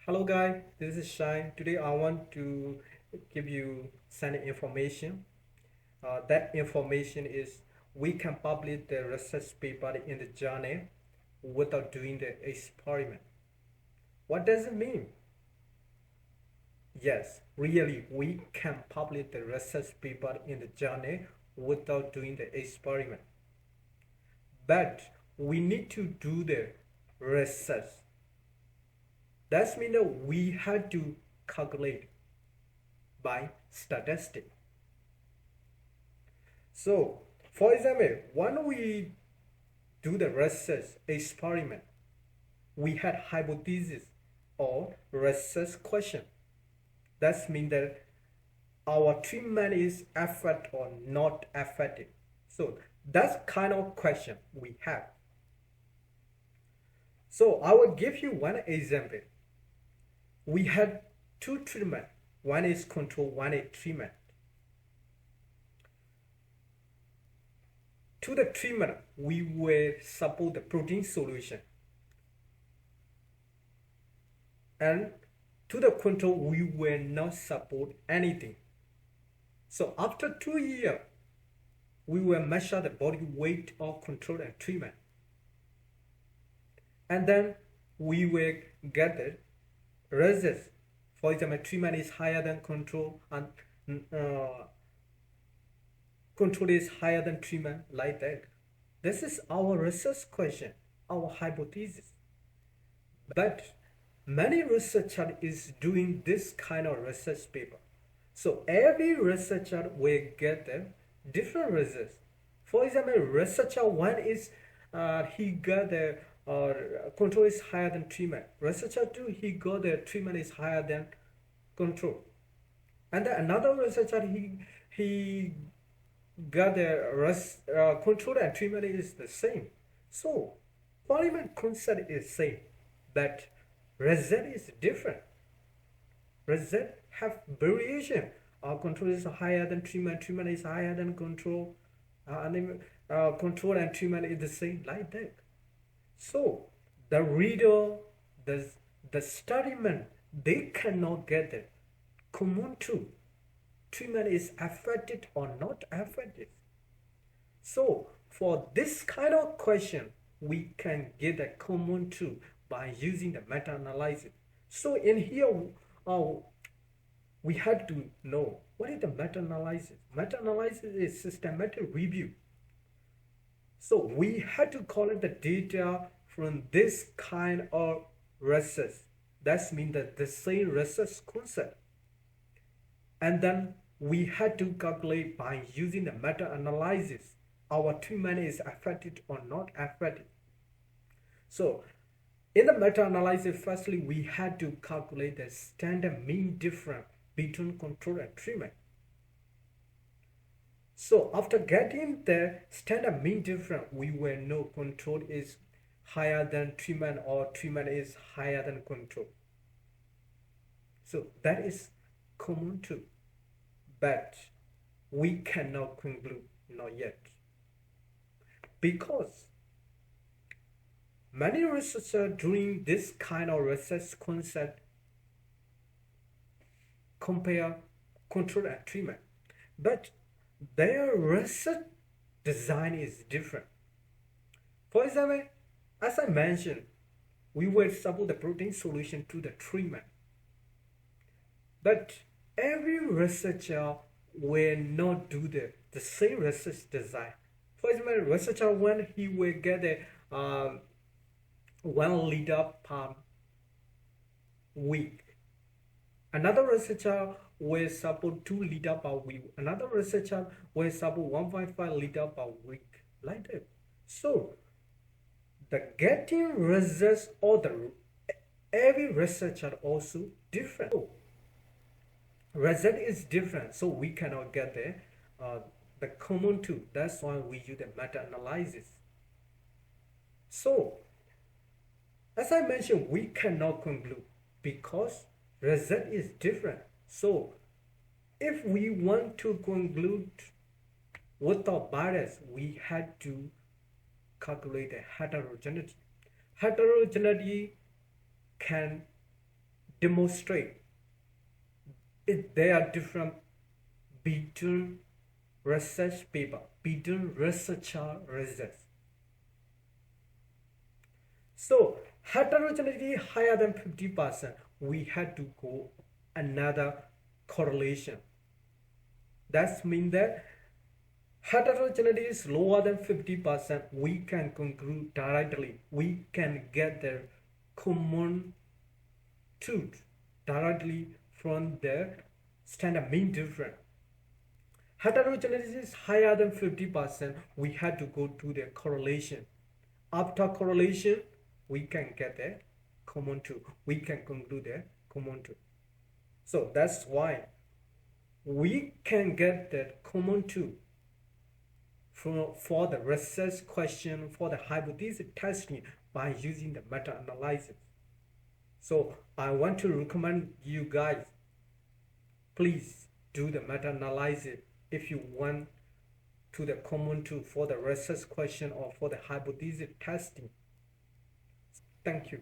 Hello guys, this is Shine. Today I want to give you some information. That information is we can publish the research paper in the journal without doing the experiment. What does it mean? Yes, really, we can publish the research paper in the journal without doing the experiment. But we need to do the research. That means that we had to calculate by statistic. So, for example, when we do the research experiment, we had hypothesis or research question. That means that our treatment is effective or not effective. So that's kind of question we have. So I will give you one example. We had two treatment. One is control, one is treatment. To the treatment, we will support the protein solution. And to the control, we will not support anything. So after 2 years, we will measure the body weight of control and treatment. And then we will get the results. For example, treatment is higher than control and control is higher than treatment, like that. This is our research question, our hypothesis. But many researchers is doing this kind of research paper. So every researcher will get them different results. For example, researcher one is he got the control is higher than treatment. Researcher two, he got the treatment is higher than control. And then another researcher he got the control and treatment is the same. So polymer concept is same, but result is different. Result have variation. Control is higher than treatment, treatment is higher than control, control and treatment is the same, like that. So the reader, the studyman, they cannot get the common truth. Treatment is affected or not affected. So for this kind of question, we can get a common truth by using the meta-analysis. So in here, we had to know what is the meta-analysis. Meta-analysis is systematic review. So we had to collect the data from this kind of research. That means that the same research concept. And then we had to calculate by using the meta-analysis our treatment is affected or not affected. So in the meta-analysis, firstly, we had to calculate the standard mean difference between control and treatment. So after getting the standard mean difference, we will know control is higher than treatment or treatment is higher than control. So that is common too. But we cannot conclude, not yet. Because many researchers doing this kind of research concept compare control and treatment. But their research design is different. For example, as I mentioned, we will support the protein solution to the treatment. But every researcher will not do the same research design. For example, researcher one, he will get a 1 liter per week. Another researcher will support 2 liter per week. Another researcher will support 1.5 liter per week, like that. So the getting results or every researcher also different. So, result is different, so we cannot get the common two. That's why we use the meta-analysis. So as I mentioned, we cannot conclude because result is different. So if we want to conclude without bias, we had to calculate the heterogeneity. Heterogeneity can demonstrate there are different between research paper, between researcher results. So heterogeneity higher than 50%, we had to go another correlation. That means that heterogeneity is lower than 50%, we can conclude directly, we can get the common truth directly from the standard mean difference. Heterogeneity is higher than 50%, we had to go to the correlation. After correlation, we can get a common truth. We can conclude a common truth. So that's why we can get that common truth for the research question, for the hypothesis testing by using the meta-analysis. So I want to recommend you guys, please do the meta-analysis if you want to the common truth for the research question or for the hypothesis testing. Thank you.